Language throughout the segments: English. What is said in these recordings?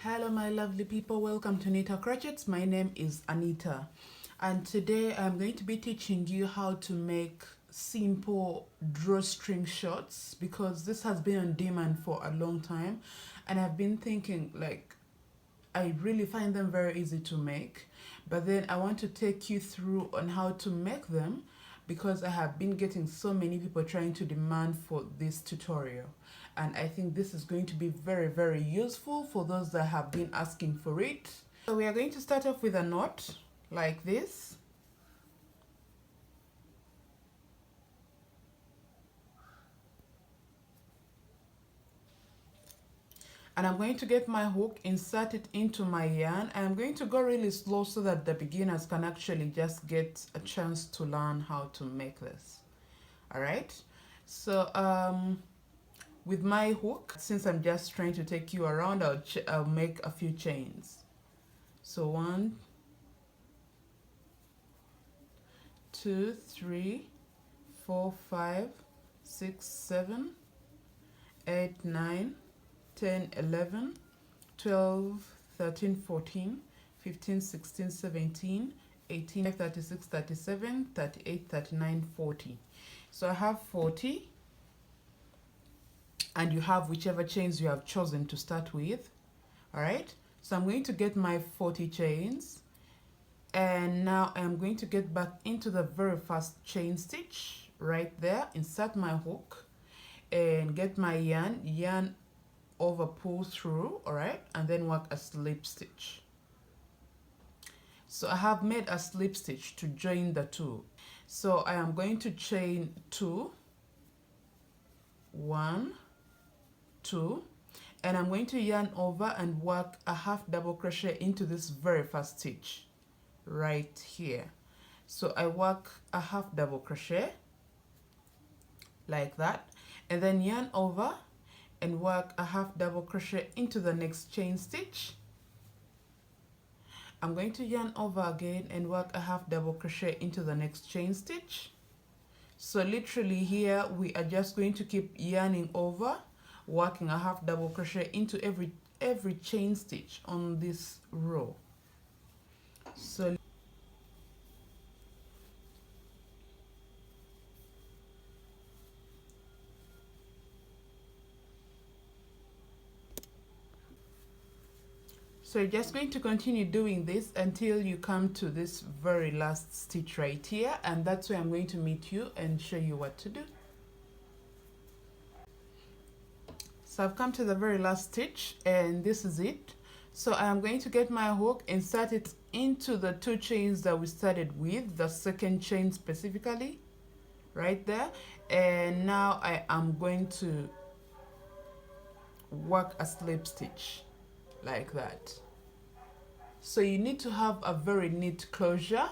Hello my lovely people, welcome to Anita Crochets. My name is Anita and today I'm going to be teaching you how to make simple drawstring shorts because this has been on demand for a long time and I've been thinking I really find them very easy to make, but then I want to take you through on how to make them because I have been getting so many people trying to demand for this tutorial. And I think this is going to be very useful for those that have been asking for it. So we are going to start off with a knot like this. And I'm going to get my hook, insert it into my yarn. I'm going to go really slow so that the beginners can actually just get a chance to learn how to make this. All right. So with my hook, since I'm just trying to take you around, I'll make a few chains. So 1, 2, 3, 4, 5, 6, 7, 8, 9, 10, 11, 12, 13, 14, 15, 16, 17, 18, 36, 37, 38, 39, 40. So I have 40. And you have whichever chains you have chosen to start with. All right, so I'm going to get my 40 chains, and now I'm going to get back into the very first chain stitch right there, insert my hook and get my yarn over, pull through, all right, and then work a slip stitch. So I have made a slip stitch to join the two, so I am going to chain 2, 1, 2, and I'm going to yarn over and work a half double crochet into this very first stitch right here. So I work a half double crochet like that, and then yarn over and work a half double crochet into the next chain stitch. I'm going to yarn over again and work a half double crochet into the next chain stitch. So literally here we are just going to keep yarning over, working a half double crochet into every chain stitch on this row. So you're just going to continue doing this until you come to this very last stitch right here, and that's where I'm going to meet you and show you what to do. So I've come to the very last stitch and this is it. So I'm going to get my hook, insert it into the 2 chains that we started with, the second chain specifically, right there. And now I am going to work a slip stitch like that. So you need to have a very neat closure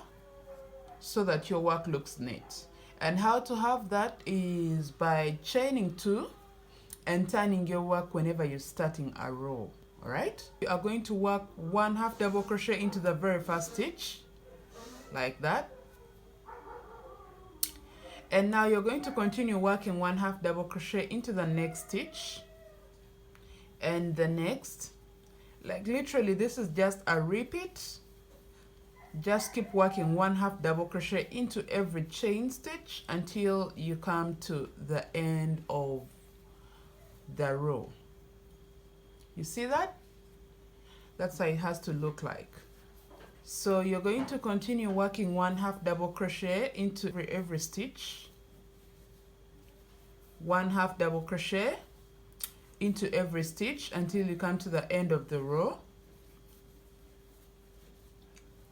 so that your work looks neat. And how to have that is by chaining 2 and turning your work whenever you're starting a row. All right, you are going to work 1 half double crochet into the very first stitch like that, and now you're going to continue working 1 half double crochet into the next stitch and the next. Like literally this is just a repeat. Just keep working 1 half double crochet into every chain stitch until you come to the end of the row. You see that? That's how it has to look like. So you're going to continue working 1 half double crochet into every stitch, 1 half double crochet into every stitch until you come to the end of the row.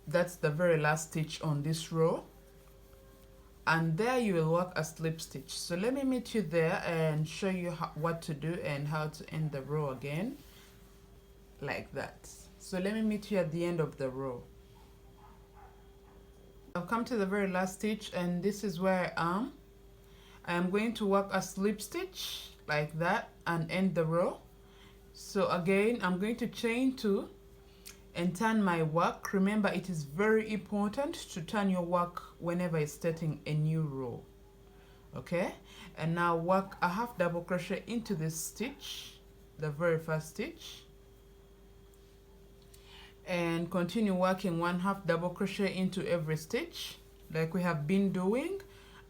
That's the very last stitch on this row, and there you will work a slip stitch. So let me meet you there and show you what to do and how to end the row again like that. So let me meet you at the end of the row. I've come to the very last stitch and this is where I am. I am going to work a slip stitch like that and end the row. So again I'm going to chain 2 and turn my work. Remember, it is very important to turn your work whenever you're starting a new row. Okay, and now work a half double crochet into this stitch, the very first stitch, and continue working 1/2 double crochet into every stitch like we have been doing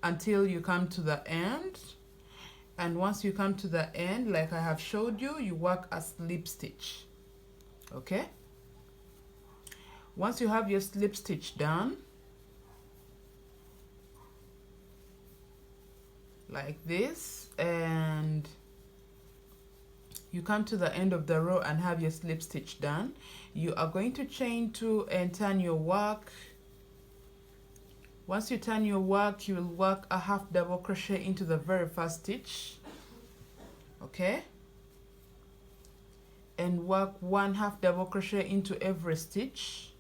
until you come to the end. And once you come to the end, like I have showed you, you work a slip stitch. Okay, once you have your slip stitch done like this, and you come to the end of the row and have your slip stitch done, you are going to chain 2 and turn your work. Once you turn your work, you will work a 1/2 double crochet into the very first stitch. Okay, and work 1/2 double crochet into every stitch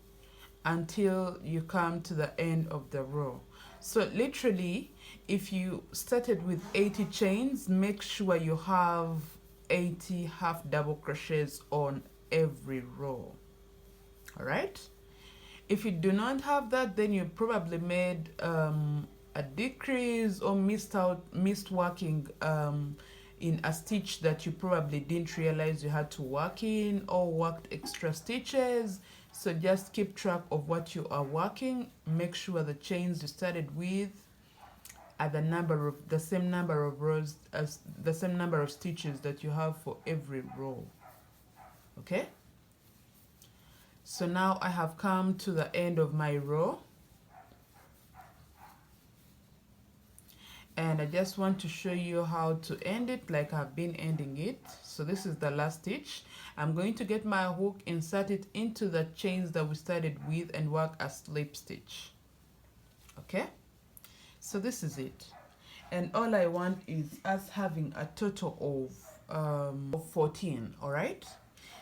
until you come to the end of the row. So literally, if you started with 80 chains, make sure you have 80 1/2 double crochets on every row. All right, if you do not have that, then you probably made a decrease or missed working in a stitch that you probably didn't realize you had to work in, or worked extra stitches. So just keep track of what you are working. Make sure the chains you started with are the same number of rows as the same number of stitches that you have for every row. Okay, so now I have come to the end of my row, and I just want to show you how to end it like I've been ending it. So this is the last stitch. I'm going to get my hook, insert it into the chains that we started with, and work a slip stitch. Okay, so this is it, and all I want is us having a total of 14. All right,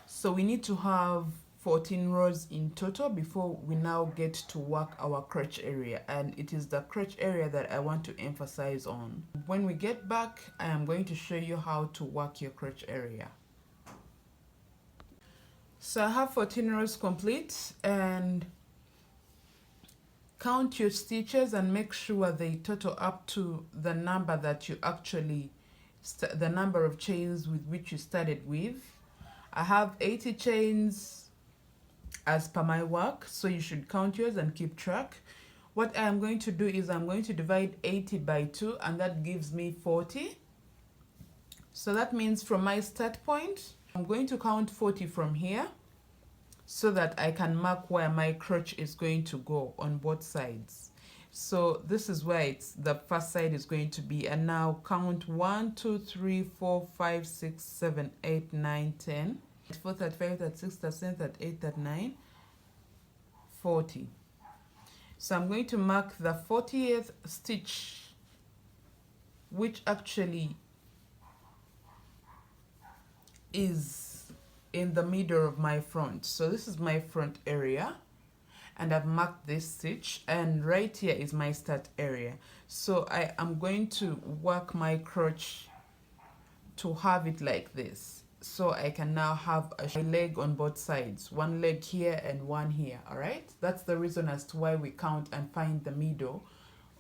so we need to have 14 rows in total before we now get to work our crotch area, and it is the crotch area that I want to emphasize on. When we get back, I am going to show you how to work your crotch area. So I have 14 rows complete, and count your stitches and make sure they total up to the number that you actually the number of chains with which you started with. I have 80 chains as per my work, so you should count yours and keep track. What I am going to do is I'm going to divide 80 by 2, and that gives me 40. So that means from my start point, I'm going to count 40 from here, so that I can mark where my crotch is going to go on both sides. So this is where the first side is going to be, and now count 1, 2, 3, 4, 5, 6, 7, 8, 9, 10. 4, 35, 36, 37, 38, 39, 40. So I'm going to mark the 40th stitch, which actually is in the middle of my front. So this is my front area, and I've marked this stitch, and right here is my start area. So I am going to work my crotch to have it like this. So I can now have a leg on both sides, one leg here and one here. All right, that's the reason as to why we count and find the middle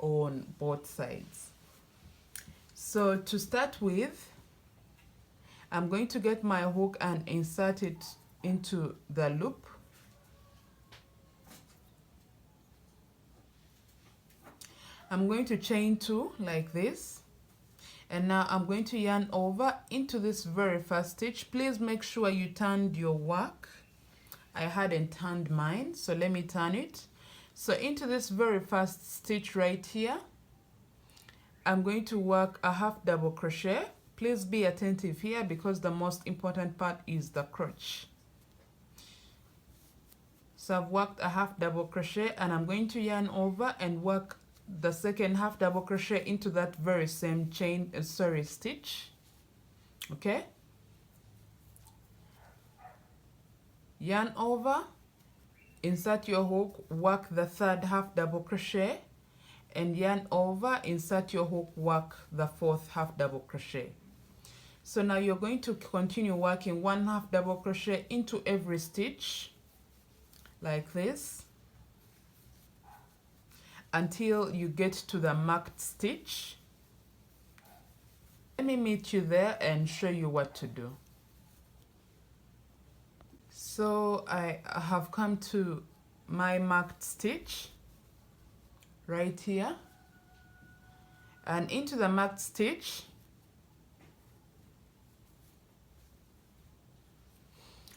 on both sides. So to start with, I'm going to get my hook and insert it into the loop. I'm going to chain 2 like this. And now I'm going to yarn over into this very first stitch. Please make sure you turned your work. I hadn't turned mine, so let me turn it. So into this very first stitch right here, I'm going to work a 1/2 double crochet. Please be attentive here, because the most important part is the crotch. So I've worked a 1/2 double crochet, and I'm going to yarn over and work the second 1/2 double crochet into that very same chain stitch. Okay, yarn over, insert your hook, work the third 1/2 double crochet, and yarn over, insert your hook, work the fourth 1/2 double crochet. So now you're going to continue working 1/2 double crochet into every stitch like this until you get to the marked stitch. Let me meet you there and show you what to do. So I have come to my marked stitch right here, and into the marked stitch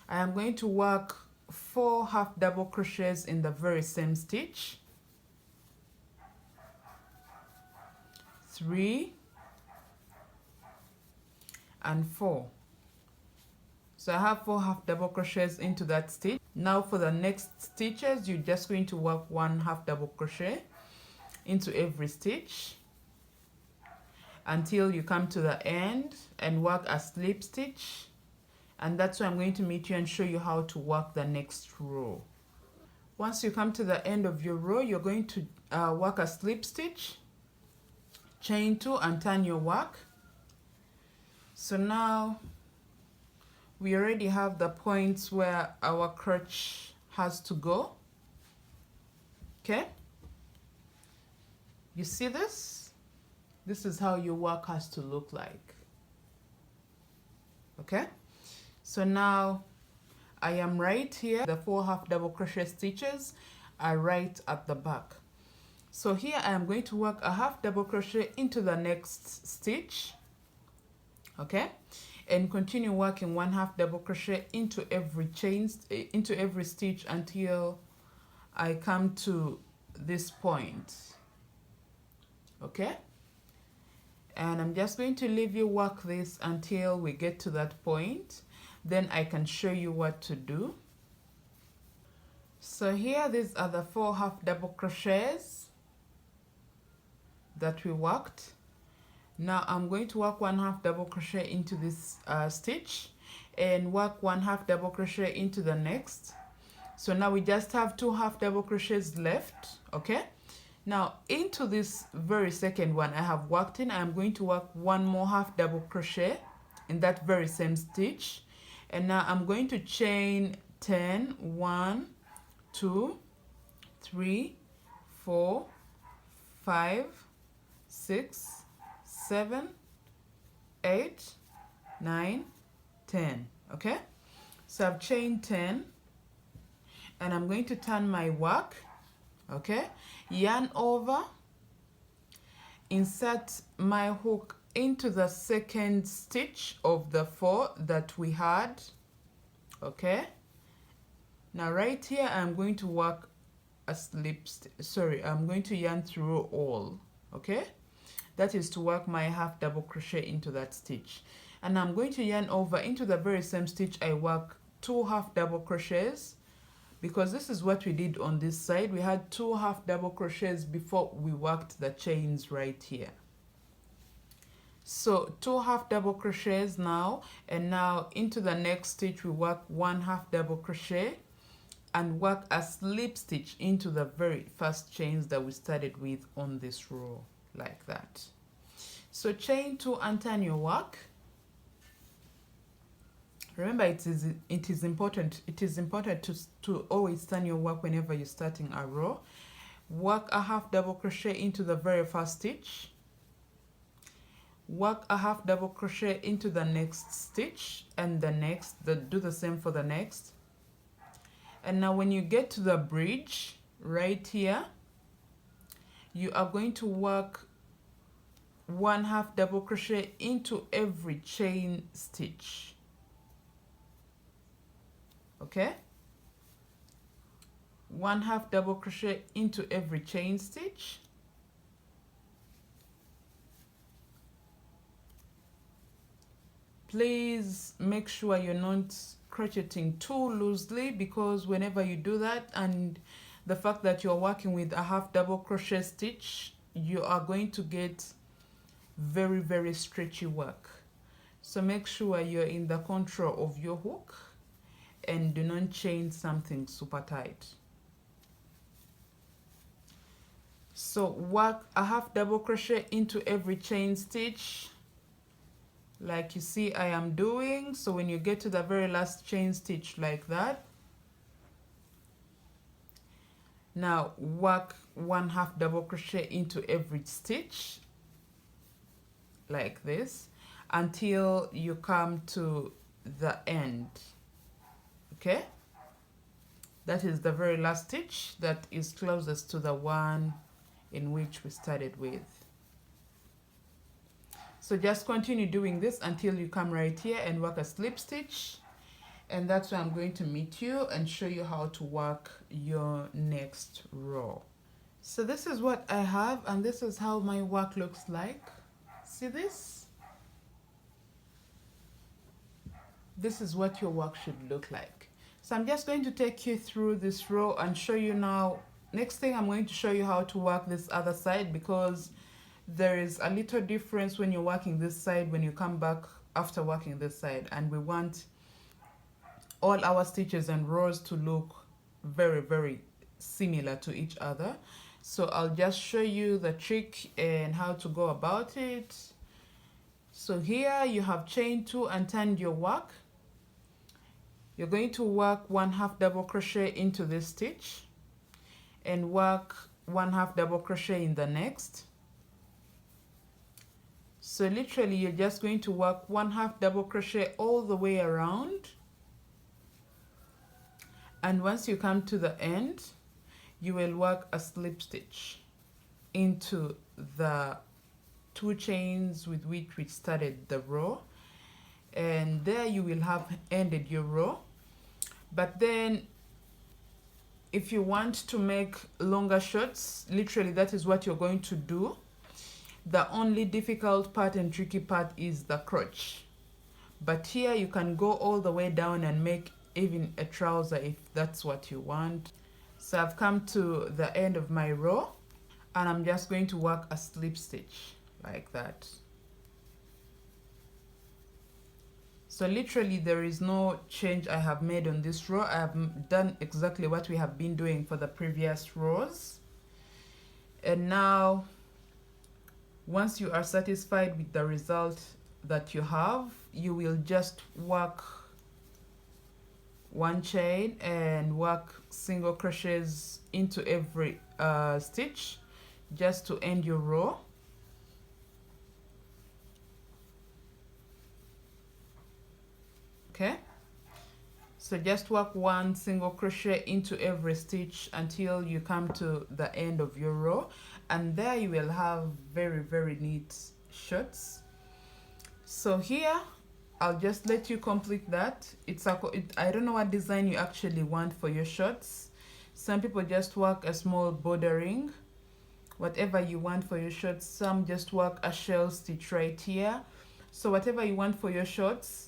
I am going to work 4 half double crochets in the very same stitch, 3 and 4. So I have 4 half double crochets into that stitch. Now for the next stitches, you're just going to work 1 half double crochet into every stitch until you come to the end and work a slip stitch, and that's where I'm going to meet you and show you how to work the next row. Once you come to the end of your row, you're going to work a slip stitch, chain 2 and turn your work. So now we already have the points where our crotch has to go. Okay, you see this? This is how your work has to look like. Okay, so now I am right here. The 4 half double crochet stitches are right at the back. So here I am going to work a half double crochet into the next stitch, okay, and continue working 1 half double crochet into every into every stitch until I come to this point. Okay, and I'm just going to leave you work this until we get to that point, then I can show you what to do. So here, these are the 4 half double crochets that we worked. Now I'm going to work 1 half double crochet into this stitch and work 1 half double crochet into the next. So now we just have 2 half double crochets left. Okay, now into this very second one I have worked in, I'm going to work 1 more half double crochet in that very same stitch, and now I'm going to chain 10, 1, 2, 3, 4, 5, 6, 7, 8, 9, 10. Okay, so I've chained 10 and I'm going to turn my work. Okay, yarn over, insert my hook into the second stitch of the 4 that we had. Okay, now right here I'm going to work a slip I'm going to yarn through all. Okay, that is to work my half double crochet into that stitch, and I'm going to yarn over into the very same stitch I work 2 half double crochets, because this is what we did on this side. We had 2 half double crochets before we worked the chains right here. So 2 half double crochets now, and now into the next stitch we work 1 half double crochet and work a slip stitch into the very first chains that we started with on this row, like that. So chain 2 and turn your work. Remember, it is important to always turn your work whenever you're starting a row. Work a half double crochet into the very first stitch, work a half double crochet into the next stitch and the next, do the same for the next. And now when you get to the bridge right here, you are going to work 1 half double crochet into every chain stitch. Okay, 1 half double crochet into every chain stitch, please make sure you're not crocheting too loosely, because whenever you do that, and the fact that you're working with a half double crochet stitch, you are going to get very, very stretchy work. So make sure you're in the control of your hook and do not chain something super tight. So work a half double crochet into every chain stitch like you see I am doing. So when you get to the very last chain stitch like that, now work 1 half double crochet into every stitch like this until you come to the end. Okay, That is the very last stitch that is closest to the one in which we started with. So just continue doing this until you come right here and work a slip stitch, and that's where I'm going to meet you and show you how to work your next row. So this is what I have, and this is how my work looks like. See this? This is what your work should look like. So I'm just going to take you through this row and show you now. Next thing, I'm going to show you how to work this other side, because there is a little difference when you're working this side when you come back after working this side, and we want all our stitches and rows to look very, very similar to each other. So I'll just show you the trick and how to go about it. So here you have chain 2 and turned your work. You're going to work 1/2 double crochet into this stitch and work 1/2 double crochet in the next. So literally you're just going to work 1/2 double crochet all the way around, and once you come to the end, you will work a slip stitch into the 2 chains with which we started the row, and there you will have ended your row. But then if you want to make longer shorts, literally that is what you're going to do. The only difficult part and tricky part is the crotch, but here you can go all the way down and make even a trouser if that's what you want. So I've come to the end of my row, and I'm just going to work a slip stitch like that. So literally there is no change I have made on this row. I have done exactly what we have been doing for the previous rows. And now once you are satisfied with the result that you have, you will just work 1 chain and work single crochets into every stitch just to end your row. Okay, so just work 1 single crochet into every stitch until you come to the end of your row, and there you will have very, very neat shorts. So here I'll just let you complete that. I don't know what design you actually want for your shorts. Some people just work a small bordering, whatever you want for your shorts. Some just work a shell stitch right here. So whatever you want for your shorts,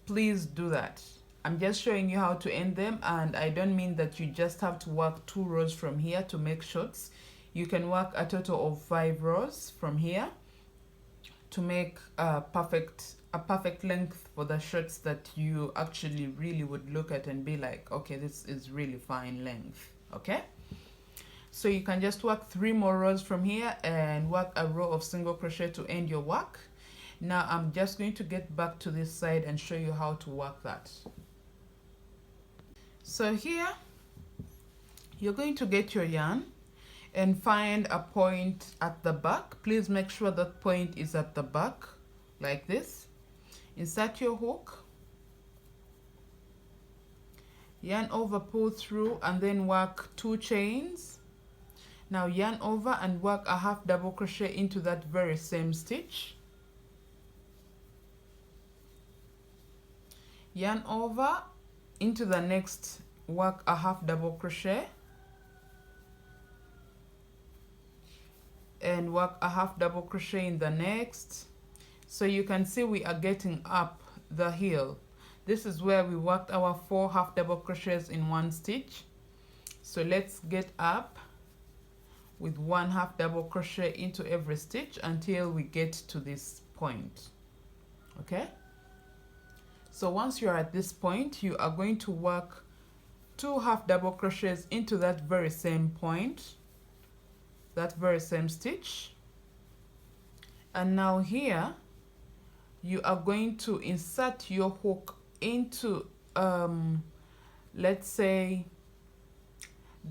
please do that. I'm just showing you how to end them, and I don't mean that you just have to work 2 rows from here to make shorts. You can work a total of 5 rows from here to make a perfect length for the shorts that you actually really would look at and be like, okay, this is really fine length. Okay, so you can just work 3 more rows from here and work a row of single crochet to end your work. Now I'm just going to get back to this side and show you how to work that. So here you're going to get your yarn and find a point at the back. Please make sure that point is at the back like this. Insert your hook, yarn over, pull through, and then work 2 chains. Now yarn over and work a 1/2 double crochet into that very same stitch. Yarn over into the next, work a 1/2 double crochet and work a 1/2 double crochet in the next. So you can see we are getting up the heel. This is where we worked our 4 1/2 double crochets in 1 stitch. So let's get up with 1 1/2 double crochet into every stitch until we get to this point. Okay, so once you're at this point, you are going to work 2 1/2 double crochets into that very same point, that very same stitch. And now here you are going to insert your hook into let's say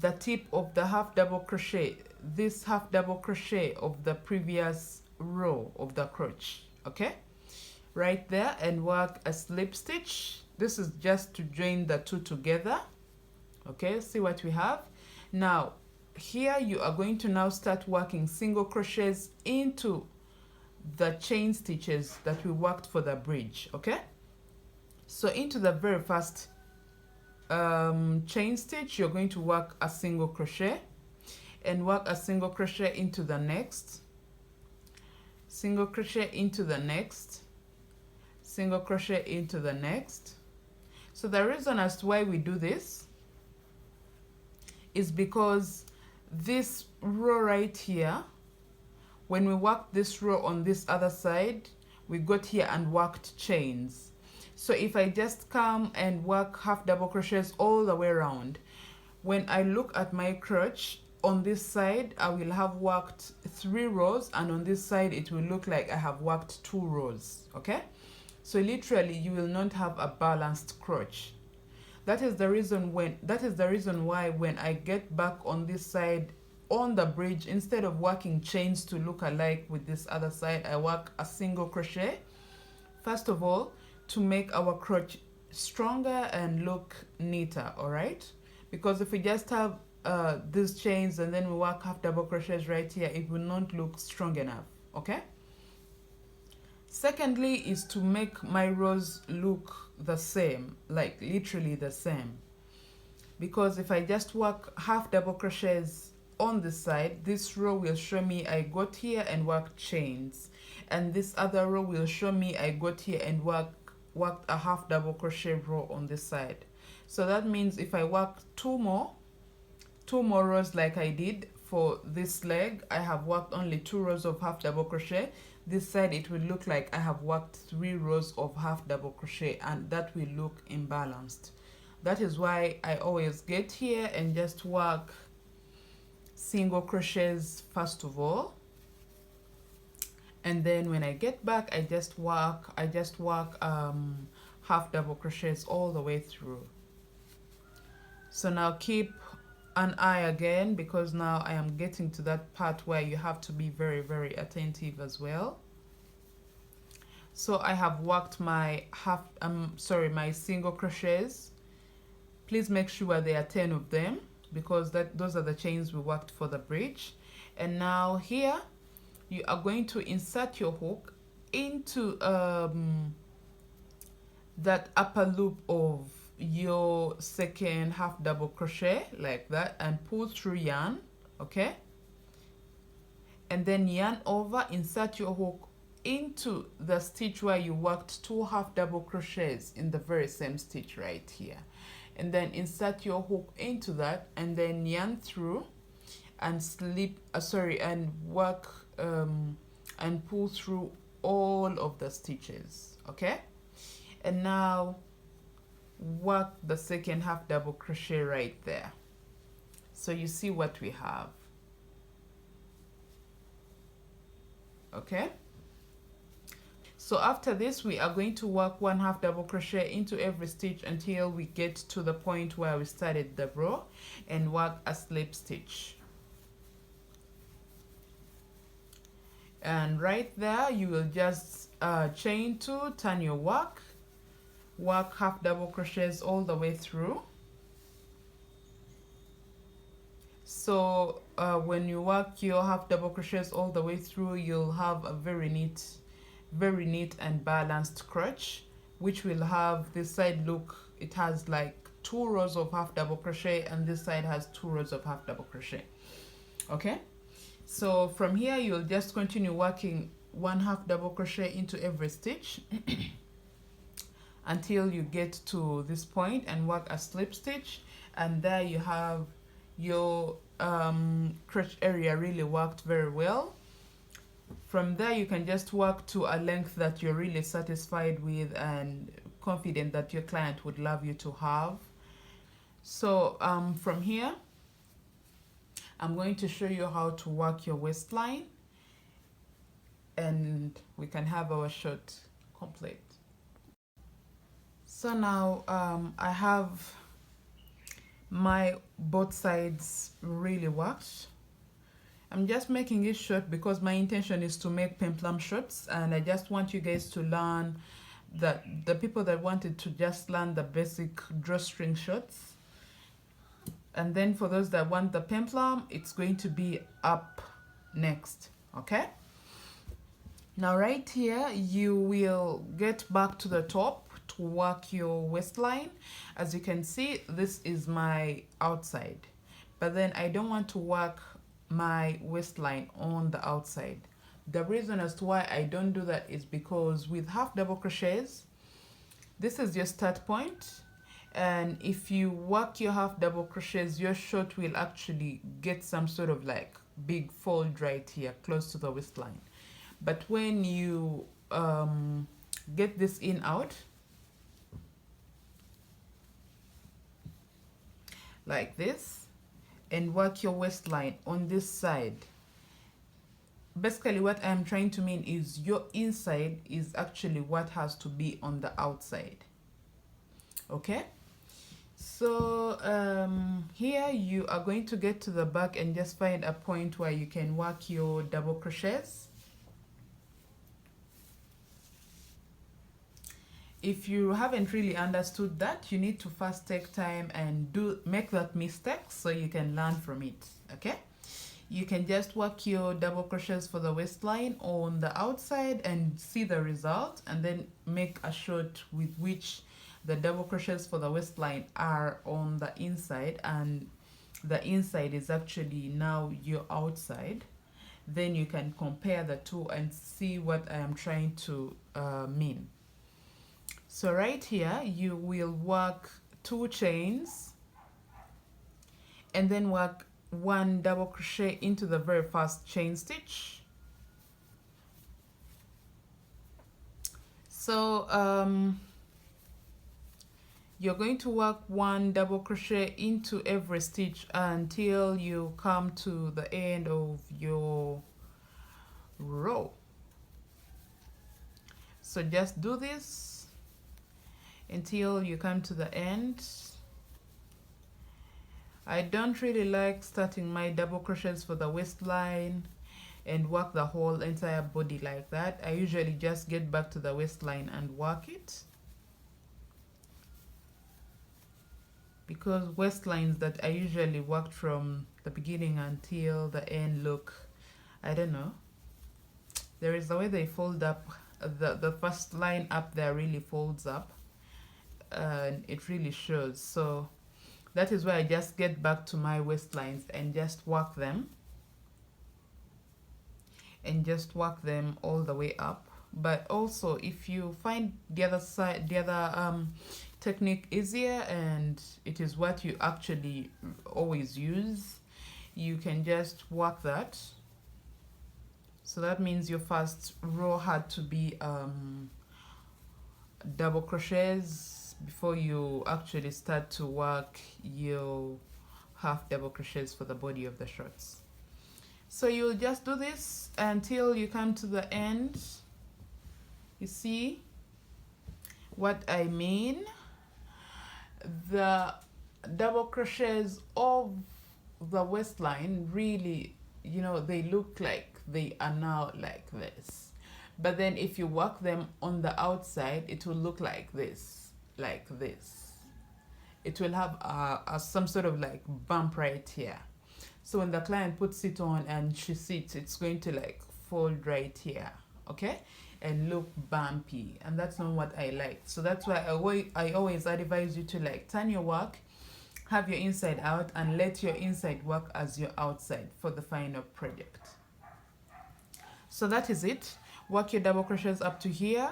the tip of the 1/2 double crochet, this 1/2 double crochet of the previous row of the crotch. Okay, right there, and work a slip stitch. This is just to join the 2 together. Okay, see what we have now. Here you are going to now start working single crochets into the chain stitches that we worked for the bridge. Okay, so into the very first chain stitch, you're going to work a single crochet and work a single crochet into the next, single crochet into the next, single crochet into the next. So the reason as to why we do this is because this row right here, when we worked this row on this other side, we got here and worked chains. So if I just come and work half double crochets all the way around, when I look at my crotch on this side, I will have worked 3 rows, and on this side it will look like I have worked 2 rows. Okay, so literally you will not have a balanced crotch. That is the reason why when I get back on this side on the bridge, instead of working chains to look alike with this other side, I work a single crochet. First of all, to make our crotch stronger and look neater, all right? Because if we just have these chains and then we work half double crochets right here, it will not look strong enough. Okay, secondly is to make my rows look the same, like literally the same, because if I just work half double crochets on this side, this row will show me I got here and worked chains, and this other row will show me I got here and worked a half double crochet row on this side. So that means if I work two more rows like I did for this leg, I have worked only 2 rows of half double crochet. This side it will look like I have worked 3 rows of half double crochet, and that will look imbalanced. That is why I always get here and just work single crochets first of all, and then when I get back I just work half double crochets all the way through. So now keep an eye again, because now I am getting to that part where you have to be very, very attentive as well. So I have worked my my single crochets. Please make sure there are 10 of them, because those are the chains we worked for the bridge. And now here you are going to insert your hook into that upper loop of your second half double crochet like that, and pull through yarn. Okay, and then yarn over, insert your hook into the stitch where you worked 2 half double crochets in the very same stitch right here, and then insert your hook into that, and then yarn through and slip and work and pull through all of the stitches. Okay, and now work the second half double crochet right there. So you see what we have. Okay, so after this we are going to work 1 half double crochet into every stitch until we get to the point where we started the row, and work a slip stitch. And right there you will just chain 2, turn your work half double crochets all the way through. So when you work your half double crochets all the way through, you'll have a very neat and balanced crotch, which will have this side look, it has like 2 rows of half double crochet, and this side has 2 rows of half double crochet. Okay, so from here you'll just continue working 1 half double crochet into every stitch until you get to this point, and work a slip stitch, and there you have your crotch area really worked very well. From there you can just work to a length that you're really satisfied with and confident that your client would love you to have. So from here I'm going to show you how to work your waistline, and we can have our shot complete. So now I have my both sides really worked. I'm just making it short because my intention is to make peplum shorts, and I just want you guys to learn that the people that wanted to just learn the basic drawstring shorts, And then for those that want the peplum, it's going to be up next. Okay, now right here you will get back to the top to work your waistline. As you can see, this is my outside, but then I don't want to work my waistline on the outside. The reason as to why I don't do that is because with half double crochets, this is your start point, and if you work your half double crochets, your short will actually get some sort of like big fold right here close to the waistline. But when you get this in out like this and work your waistline on this side, basically what I'm trying to mean is your inside is actually what has to be on the outside. Okay, so here you are going to get to the back and just find a point where you can work your double crochets. If you haven't really understood that, you need to first take time and make that mistake so you can learn from it. Okay, you can just work your double crochets for the waistline on the outside and see the result, and then make a short with which the double crochets for the waistline are on the inside and the inside is actually now your outside. Then you can compare the two and see what I am trying to mean. So right here you will work 2 chains and then work 1 double crochet into the very first chain stitch. So you're going to work 1 double crochet into every stitch until you come to the end of your row. So just do this until you come to the end. I don't really like starting my double crochets for the waistline and work the whole entire body like that. I usually just get back to the waistline and work it, because waistlines that I usually worked from the beginning until the end look, I don't know, there is the way they fold up. The first line up there really folds up and it really shows. So that is why I just get back to my waistlines and just work them all the way up. But also if you find the other side, the other technique easier and it is what you actually always use, you can just work that. So that means your first row had to be double crochets before you actually start to work your half double crochets for the body of the shorts. So you'll just do this until you come to the end. You see what I mean? The double crochets of the waistline really, you know, they look like they are now like this, but then if you work them on the outside, it will look like this. It will have some sort of like bump right here. So when the client puts it on and she sits, it's going to like fold right here, okay, and look bumpy, and that's not what I like. So that's why I always advise you to like turn your work, have your inside out, and let your inside work as your outside for the final project. So that is it. Work your double crochets up to here,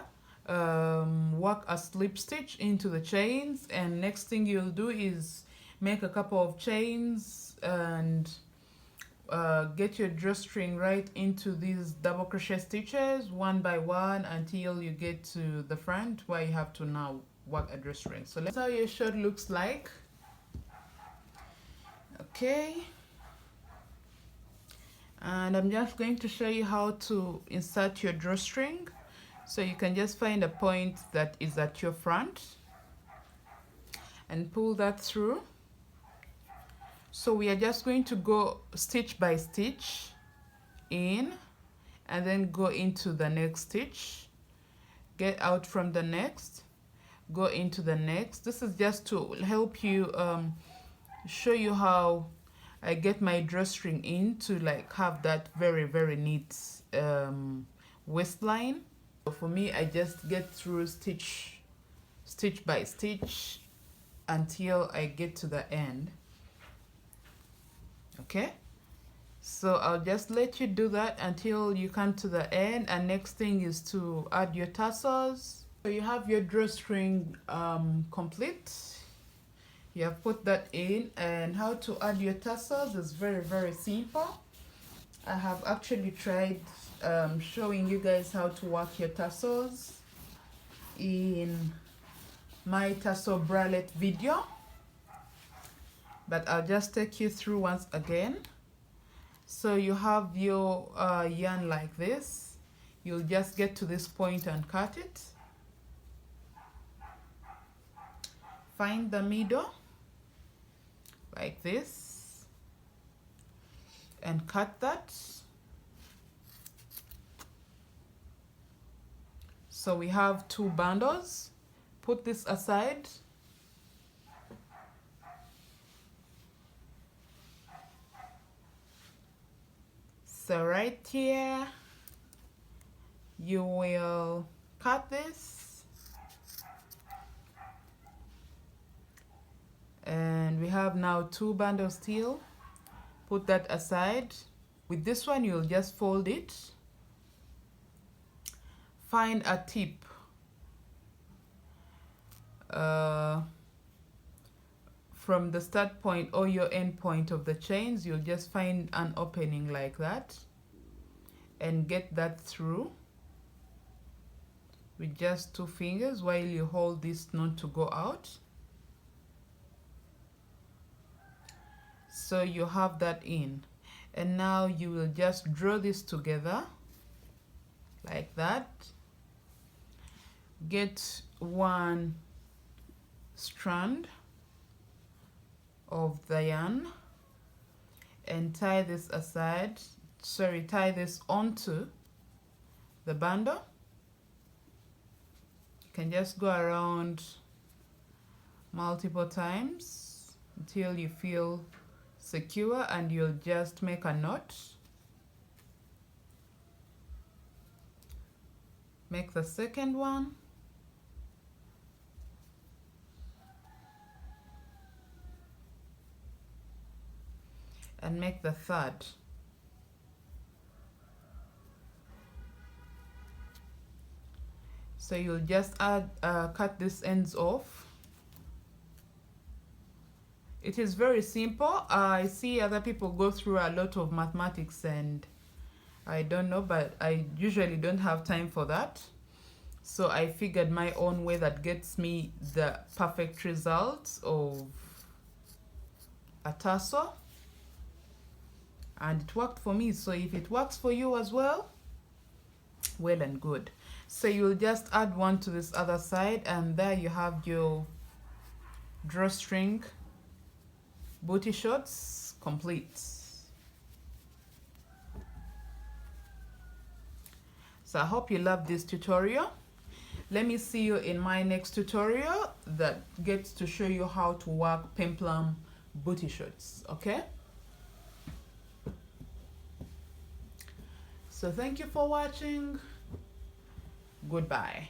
work a slip stitch into the chains, and next thing you'll do is make a couple of chains and get your drawstring right into these double crochet stitches one by one until you get to the front where you have to now work a drawstring. So that's how your shirt looks like. Okay, and I'm just going to show you how to insert your drawstring. So you can just find a point that is at your front and pull that through. So we are just going to go stitch by stitch in and then go into the next stitch, get out from the next, go into the next. This is just to help you show you how I get my drawstring in to like have that very neat waistline. So for me, I just get through stitch by stitch until I get to the end. Okay, so I'll just let you do that until you come to the end, and next thing is to add your tassels. So you have your drawstring complete. You have put that in, and how to add your tassels is very simple. I have actually tried showing you guys how to work your tassels in my tassel bralette video, but I'll just take you through once again. So you have your yarn like this. You'll just get to this point and cut it. Find the middle like this and cut that. So we have 2 bundles. Put this aside. So right here you will cut this, and we have now 2 bundles still. Put that aside. With this one you'll just fold it. Find a tip from the start point or your end point of the chains. You'll just find an opening like that and get that through with just 2 fingers while you hold this knot to go out. So you have that in, and now you will just draw this together like that. Get 1 strand of the yarn and tie this aside. Sorry, tie this onto the bundle. You can just go around multiple times until you feel secure, and you'll just make a knot. Make the second one. And make the third. So you'll just add, cut these ends off. It is very simple. I see other people go through a lot of mathematics, and I don't know, but I usually don't have time for that. So I figured my own way that gets me the perfect result of a tassel, and it worked for me. So if it works for you as well, well and good. So you'll just add 1 to this other side, and there you have your drawstring booty shorts complete. So I hope you love this tutorial. Let me see you in my next tutorial that gets to show you how to work peplum booty shorts. Okay, so thank you for watching. Goodbye.